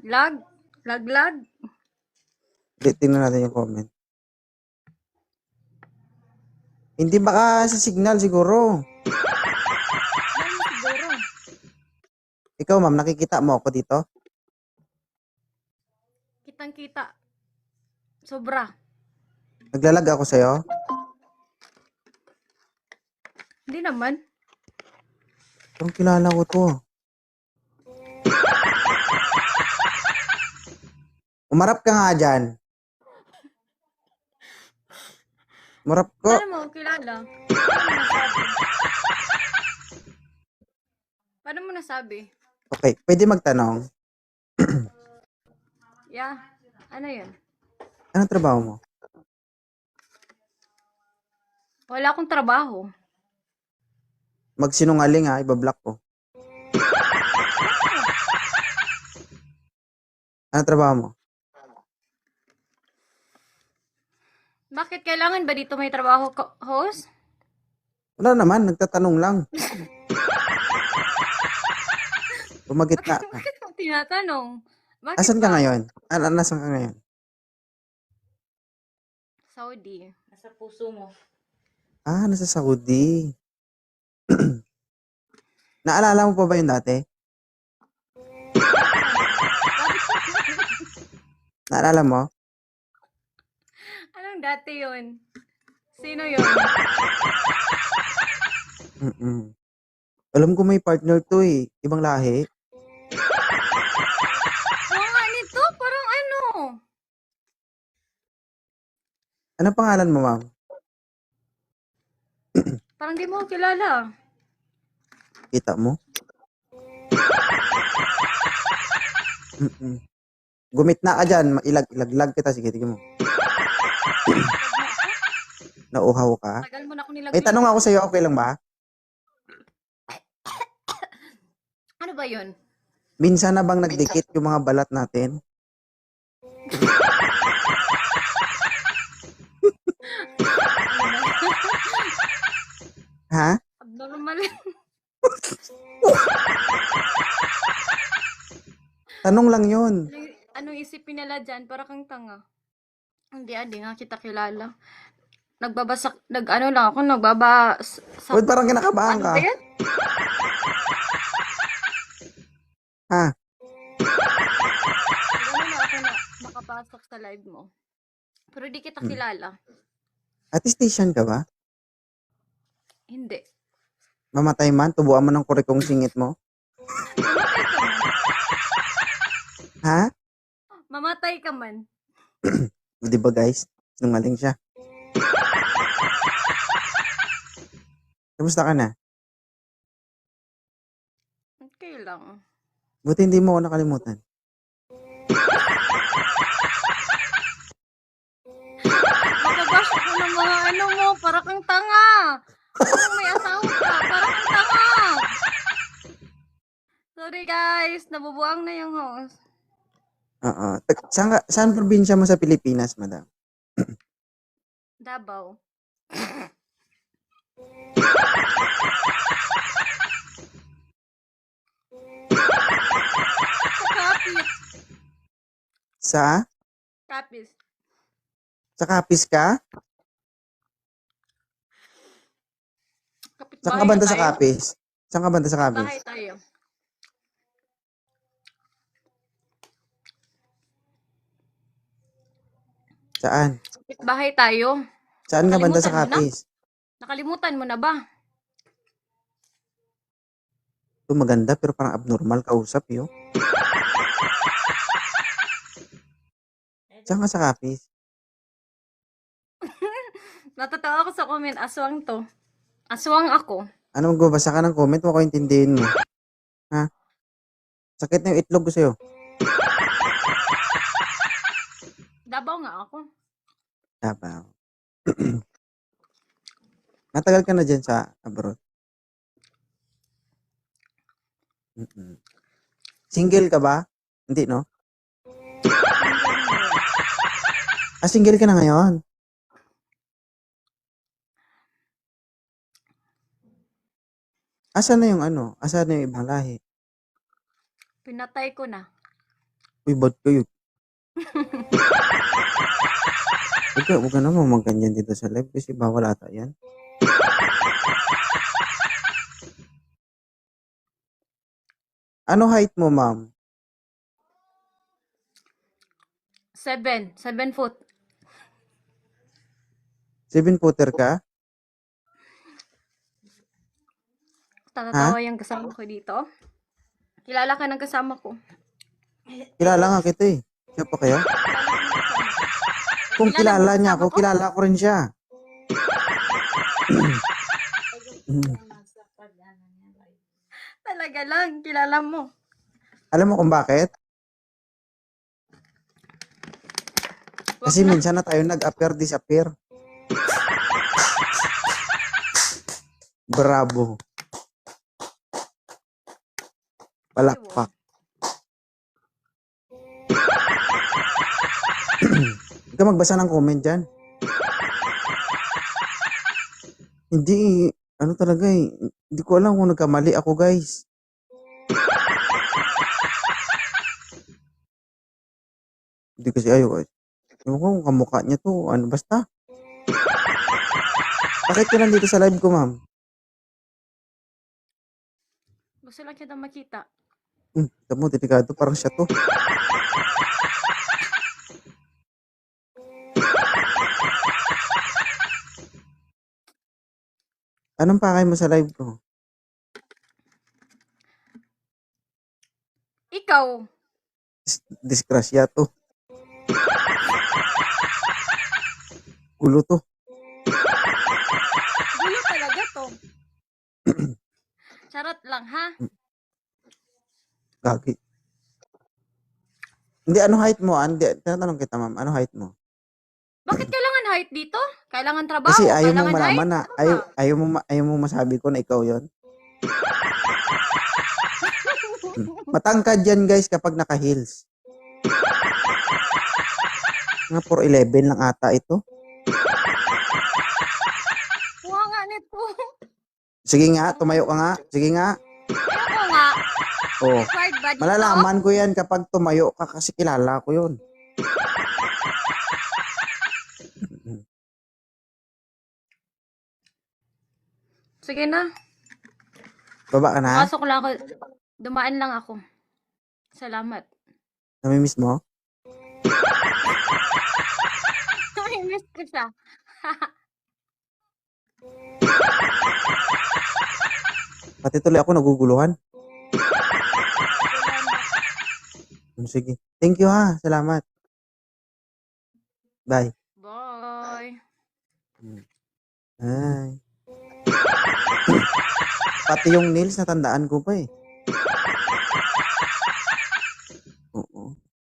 Lag? Laglag? Tingnan natin yung comment. Hindi baka sa signal siguro. Ano siguro? Ikaw ma'am, nakikita mo ako dito? Kitang-kita. Sobra. Naglalag ako sa'yo? Hindi naman. Parang kilala ko to. Umarap ka nga dyan. Umarap ko. Paano mo kilala? Paano mo nasabi? Okay, pwede magtanong. Yeah. Ano yun? Anong trabaho mo? Wala akong trabaho. Magsinungaling ha, ibablock ko. Anong trabaho mo? Bakit kailangan ba dito may trabaho, host? Wala naman, nagtatanong lang. Bumagitna ka. Bakit mo tinatanong? Bakit Asan ka ba? ngayon? Nasaan ka ngayon? Saudi. Nasa puso mo. Nasa Saudi. Naalala mo pa ba yung dati? Naalala mo? Anong dati yun? Sino yun? Alam ko may partner to eh. Ibang lahi. Mga nito, parang ano? Anong pangalan mo, ma'am? Parang di mo ako kilala. Kita mo? Gumitna ka dyan. Ilaglag kita. Sige, tignan mo. Nauhaw ka? Tagal mo na ako May nilaglag. tanong ako sa'yo. Okay lang ba? Ano ba yun? Minsan na bang nagdikit yung mga balat natin? Ha? Abnormal. Tanong lang yun. Anong isipin nila dyan? Para kang tanga. Hindi nga kita kilala. Ano lang ako, Wait, parang kinakabahan ano ka. ba yan? Ha? Ano na ako na makapasok sa live mo. Pero di kita kilala. Attestation ka ba? Hindi. Mamatay man? Tubuan mo ng kurikong singit mo? Ha? Mamatay ka man. Di ba guys? Sinungaling siya. Kamusta ka na? Okay lang. Buti hindi mo ako nakalimutan. Makabash ako ng mga ano mo, para kang tanga. Kung may asawa ka, para kang tanga. Sorry guys, nabubuang na yung host. Oo. Saan probinsya mo sa Pilipinas, madam? Davao. Sa? Kapis. Sa Capiz ka? Saan ka banda sa Capiz? Saan ka banda sa Capiz? Bahay tayo. Saan? Bahay tayo. Saan ka banda sa Capiz? Nakalimutan mo na ba? Ito maganda pero parang abnormal kausap yun. Saan ka sa Capiz? Natatawa ako sa comment, aswang to. Aswang ako. Ano magbabasa ka ng comment? Huwag ko intindihin mo. Ha? Sakit na yung itlog ko sa'yo. Davao nga ako. Davao. Matagal ka na dyan sa abroad? Single ka ba? Hindi, no? Single ka na ngayon? Asan na yung ano? Asan na yung ibang lahi? Pinatay ko na. Uy, bad kayo. Huwag ka naman magganyan dito sa live kasi bawal ata yan. Ano height mo, ma'am? 7 foot. 7-footer ka? Ha? Tatatawa yung kasama ko dito. Kilala ka ng kasama ko. Kilala nga kita eh. Siya pa kaya? Kung Kilala mo kilala niya kasama ako, ko? kilala ko rin siya. Talaga lang, kilala mo. Alam mo kung bakit? Wag Kasi na. minsan na tayo nag-appear, disappear. Bravo. Palakpak. Huwag ka magbasa ng comment dyan. Hindi, ano talaga eh. Hindi ko alam kung nagkamali ako, guys. Hindi kasi ayaw. Ewan ko kung kamukha niya to. Ano, basta. Bakit ka nandito sa live ko, ma'am? Gusto lang kita makita. Kita mo, delikado. Parang siya to. Anong pakay mo sa live ko? Ikaw, Disgrasya to. Gulo to. gulo talaga to. Charot lang, ha? Gagi. Hindi, ano height mo? Hindi, tinatanong kita, ma'am. Ano height mo? Bakit kailangan height dito? Kailangan trabaho, Kasi ayaw mong kailangan height? malaman na, ayaw mong masabi ko na ikaw yon. Matangkad yan, guys, kapag naka-heels. Nga 4'11 lang ata ito. Kuha nga nito. Sige nga, tumayo ka nga. Sige nga. Ayoko nga. Oh. Required ba dito? Malalaman ko yan kapag tumayo ka kasi kilala ko yun. Sige na. Baba ka na? Pasok lang ako. Dumaan lang ako. Salamat. Namimiss mo? Miss ko siya. Pati tuloy ako naguguluhan. Sige. Thank you ha. Salamat. Bye. Bye. Ay. Pati yung nails natandaan ko pa eh.